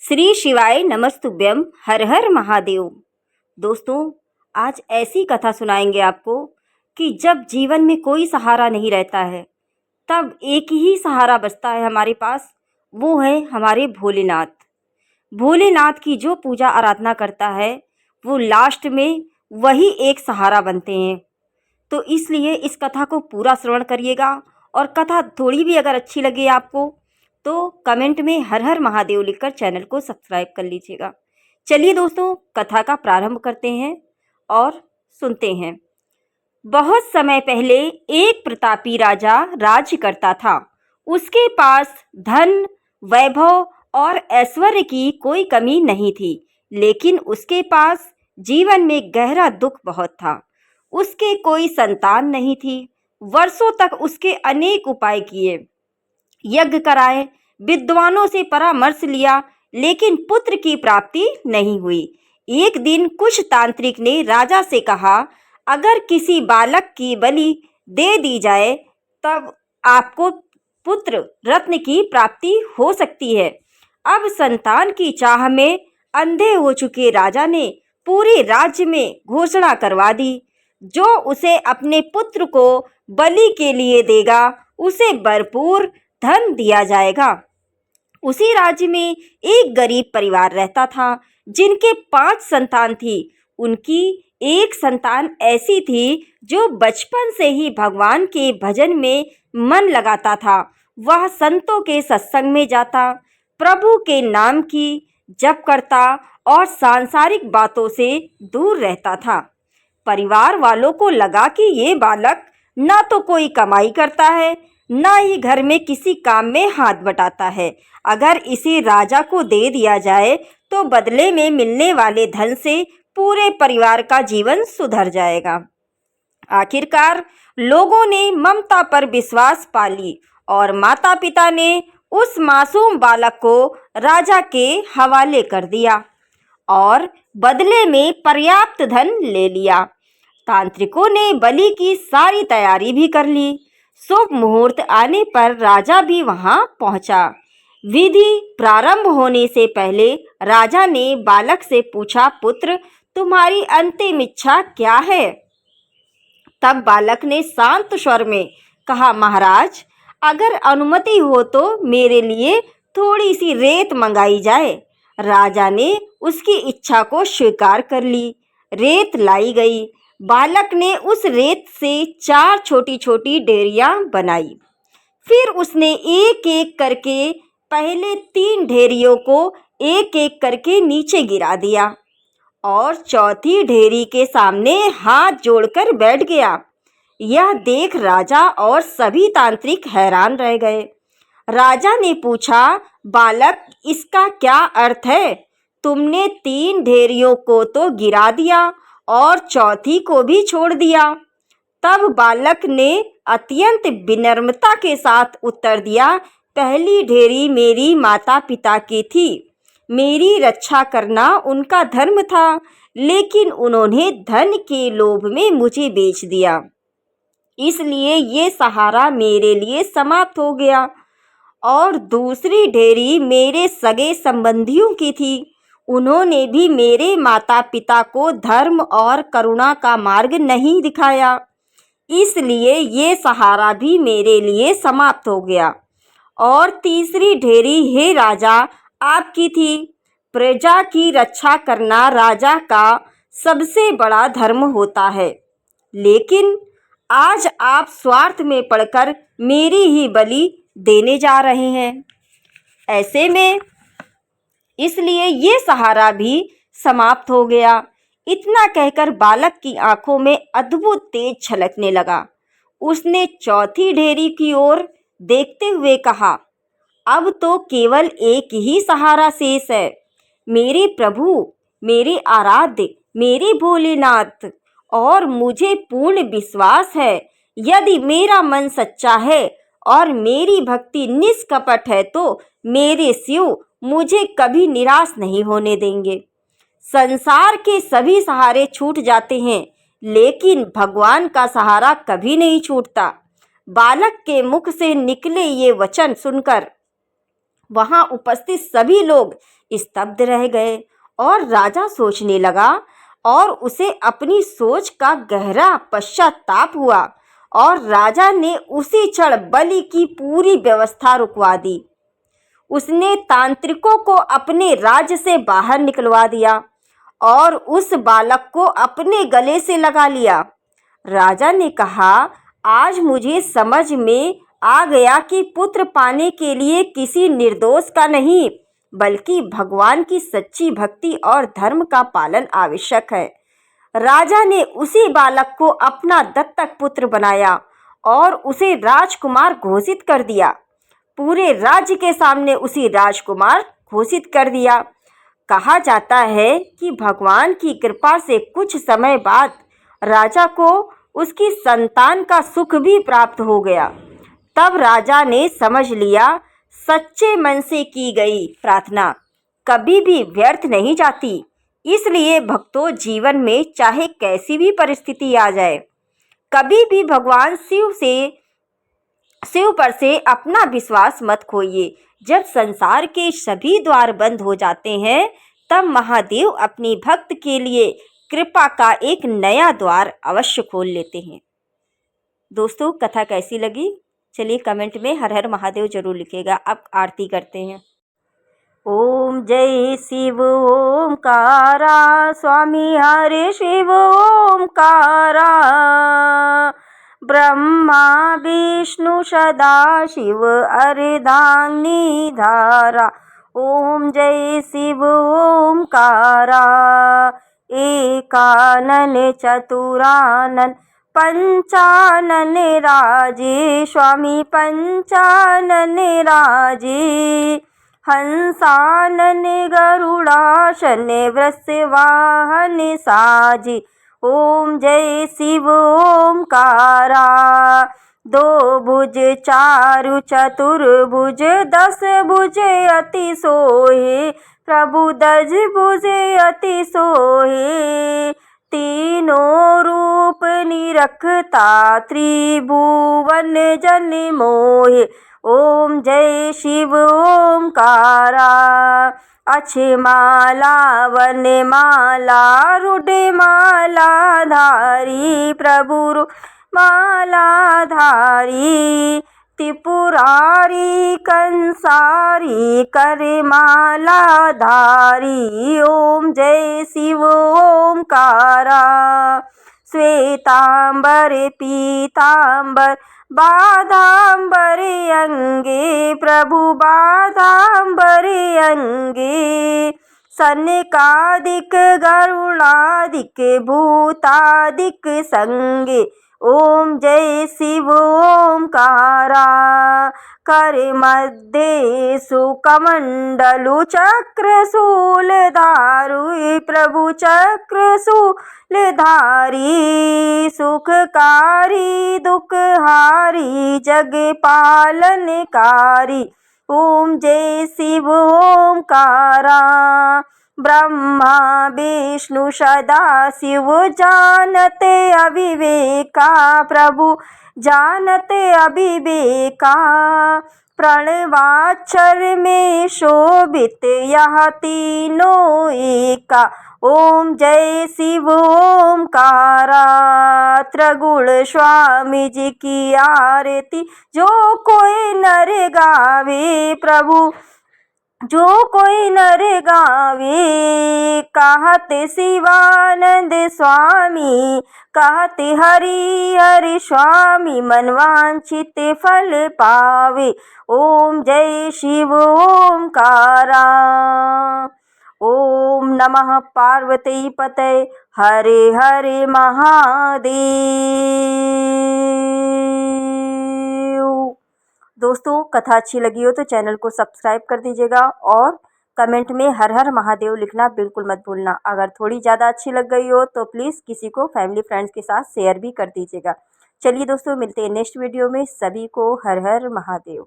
श्री शिवाय नमस्तुभ्यम। हर हर महादेव। दोस्तों, आज ऐसी कथा सुनाएंगे आपको कि जब जीवन में कोई सहारा नहीं रहता है तब एक ही सहारा बचता है हमारे पास, वो है हमारे भोलेनाथ। भोलेनाथ की जो पूजा आराधना करता है वो लास्ट में वही एक सहारा बनते हैं। तो इसलिए इस कथा को पूरा श्रवण करिएगा और कथा थोड़ी भी अगर अच्छी लगे आपको तो कमेंट में हर हर महादेव लिखकर चैनल को सब्सक्राइब कर लीजिएगा। चलिए दोस्तों, कथा का प्रारंभ करते हैं और सुनते हैं। बहुत समय पहले एक प्रतापी राजा राज्य करता था। उसके पास धन, वैभव और ऐश्वर्य की कोई कमी नहीं थी, लेकिन उसके पास जीवन में गहरा दुख बहुत था। उसके कोई संतान नहीं थी। वर्षों तक उसके अनेक उपाय किए, यज्ञ कराए, विद्वानों से परामर्श लिया, लेकिन पुत्र की प्राप्ति नहीं हुई। एक दिन कुछ तांत्रिक ने राजा से कहा, अगर किसी बालक की बलि दे दी जाए तब आपको पुत्र रत्न की प्राप्ति हो सकती है। अब संतान की चाह में अंधे हो चुके राजा ने पूरे राज्य में घोषणा करवा दी, जो उसे अपने पुत्र को बलि के लिए देगा उसे भरपूर धन दिया जाएगा। उसी राज्य में एक गरीब परिवार रहता था जिनके 5 संतान थी। उनकी एक संतान ऐसी थी जो बचपन से ही भगवान के भजन में मन लगाता था। वह संतों के सत्संग में जाता, प्रभु के नाम की जप करता और सांसारिक बातों से दूर रहता था। परिवार वालों को लगा कि ये बालक ना तो कोई कमाई करता है, ना ही घर में किसी काम में हाथ बटाता है। अगर इसे राजा को दे दिया जाए तो बदले में मिलने वाले धन से पूरे परिवार का जीवन सुधर जाएगा। आखिरकार लोगों ने ममता पर विश्वास पा ली और माता पिता ने उस मासूम बालक को राजा के हवाले कर दिया और बदले में पर्याप्त धन ले लिया। तांत्रिकों ने बलि की सारी तैयारी भी कर ली। शुभ मुहूर्त आने पर राजा भी वहां पहुंचा। विधि प्रारंभ होने से पहले राजा ने बालक से पूछा, पुत्र, तुम्हारी अंतिम इच्छा क्या है? तब बालक ने शांत स्वर में कहा, महाराज, अगर अनुमति हो तो मेरे लिए थोड़ी सी रेत मंगाई जाए। राजा ने उसकी इच्छा को स्वीकार कर ली। रेत लाई गई। बालक ने उस रेत से 4 छोटी छोटी ढेरियां बनाई। फिर उसने एक एक करके पहले 3 ढेरियों को एक एक करके नीचे गिरा दिया और चौथी ढेरी के सामने हाथ जोड़कर बैठ गया। यह देख राजा और सभी तांत्रिक हैरान रह गए। राजा ने पूछा, बालक, इसका क्या अर्थ है? तुमने 3 ढेरियों को तो गिरा दिया और चौथी को भी छोड़ दिया। तब बालक ने अत्यंत विनम्रता के साथ उत्तर दिया, पहली ढेरी मेरी माता पिता की थी। मेरी रक्षा करना उनका धर्म था, लेकिन उन्होंने धन के लोभ में मुझे बेच दिया, इसलिए ये सहारा मेरे लिए समाप्त हो गया। और दूसरी ढेरी मेरे सगे संबंधियों की थी। उन्होंने भी मेरे माता पिता को धर्म और करुणा का मार्ग नहीं दिखाया, इसलिए ये सहारा भी मेरे लिए समाप्त हो गया। और तीसरी ढेरी, हे राजा, आपकी थी। प्रजा की रक्षा करना राजा का सबसे बड़ा धर्म होता है, लेकिन आज आप स्वार्थ में पड़कर मेरी ही बलि देने जा रहे हैं। ऐसे में इसलिए ये सहारा भी समाप्त हो गया। इतना कहकर बालक की आंखों में अद्भुत तेज छलकने लगा। उसने चौथी ढेरी की ओर देखते हुए कहा, अब तो केवल एक ही सहारा शेष है। मेरे प्रभु, मेरे आराध्य, मेरे भोलेनाथ, और मुझे पूर्ण विश्वास है यदि मेरा मन सच्चा है और मेरी भक्ति निष्कपट है तो मेरे शिव मुझे कभी निराश नहीं होने देंगे। संसार के सभी सहारे छूट जाते हैं, लेकिन भगवान का सहारा कभी नहीं छूटता। बालक के मुख से निकले ये वचन सुनकर वहाँ उपस्थित सभी लोग स्तब्ध रह गए और राजा सोचने लगा और उसे अपनी सोच का गहरा पश्चाताप हुआ और राजा ने उसी क्षण बलि की पूरी व्यवस्था रुकवा दी। उसने तांत्रिकों को अपने राज्य से बाहर निकलवा दिया और उस बालक को अपने गले से लगा लिया। राजा ने कहा, आज मुझे समझ में आ गया कि पुत्र पाने के लिए किसी निर्दोष का नहीं बल्कि भगवान की सच्ची भक्ति और धर्म का पालन आवश्यक है। राजा ने उसी बालक को अपना दत्तक पुत्र बनाया और उसे राजकुमार घोषित कर दिया। पूरे राज्य के सामने उसी राजकुमार घोषित कर दिया। कहा जाता है कि भगवान की कृपा से कुछ समय बाद राजा को उसकी संतान का सुख भी प्राप्त हो गया। तब राजा ने समझ लिया, सच्चे मन से की गई प्रार्थना कभी भी व्यर्थ नहीं जाती। इसलिए भक्तों, जीवन में चाहे कैसी भी परिस्थिति आ जाए, कभी भी भगवान शिव पर से अपना विश्वास मत खोइए। जब संसार के सभी द्वार बंद हो जाते हैं, तब महादेव अपनी भक्त के लिए कृपा का एक नया द्वार अवश्य खोल लेते हैं। दोस्तों, कथा कैसी लगी? चलिए कमेंट में हर हर महादेव जरूर लिखिएगा। अब आरती करते हैं। ओम जय शिव ओमकारा, स्वामी हरे शिव ओमकारा, ब्रह्मा विष्णु सदा शिव अर्धांगिनी धारा। ओम जय शिव ओमकारा, एकानन चतुरानन पंचानन राजे, स्वामी पंचानन राजे, हंसानन गरुड़ासन वृषवाहन साजे। ओम जय शिव ओमकारा, दो भुज चारु चतुर्भुज, 10 भुज अति सोहे, प्रभु 10 भुज अति सोहे, तीनों रूप निरखता त्रिभुवन जन मोहे। ओम जय शिव ओमकारा, अक्षमाला वनमाला रुद्रमाला धारी, प्रभु माला धारी, त्रिपुरारी कंसारी करमाला धारी। ओम जय शिव ओमकारा, श्वेतांबर पीतांबर बाधांबर अंगे, प्रभु बाधांबर अंगे, सनकादिक गरुड़ादिक भूतादिक संगे। ओम जय शिव ओमकारा, कर मध्य सुकमंडलु चक्र शूलधारु, प्रभु चक्र शूलधारी, सुखकारी दुखहारी जग पालनकारी। ओम जय शिव ओमकारा, ब्रह्मा विष्णु सदा शिव जानते अविवेका, प्रभु जानते अविवेका, प्रणवाक्षर में शोभित यह तीनों एका। ओम जय शिव ओमकारा, त्रिगुण स्वामी जी की आरती जो कोई नर गावे, प्रभु जो कोई नर गावे, कहते शिवानंद स्वामी, कहते हरि हरि स्वामी, मनवांछित फल पावे। ओम जय शिव ओमकारा। ओम नमः पार्वती पतये, हरे हरे महादेव। दोस्तों, कथा अच्छी लगी हो तो चैनल को सब्सक्राइब कर दीजिएगा और कमेंट में हर हर महादेव लिखना बिल्कुल मत भूलना। अगर थोड़ी ज़्यादा अच्छी लग गई हो तो प्लीज़ किसी को फैमिली फ्रेंड्स के साथ शेयर भी कर दीजिएगा। चलिए दोस्तों, मिलते हैं नेक्स्ट वीडियो में। सभी को हर हर महादेव।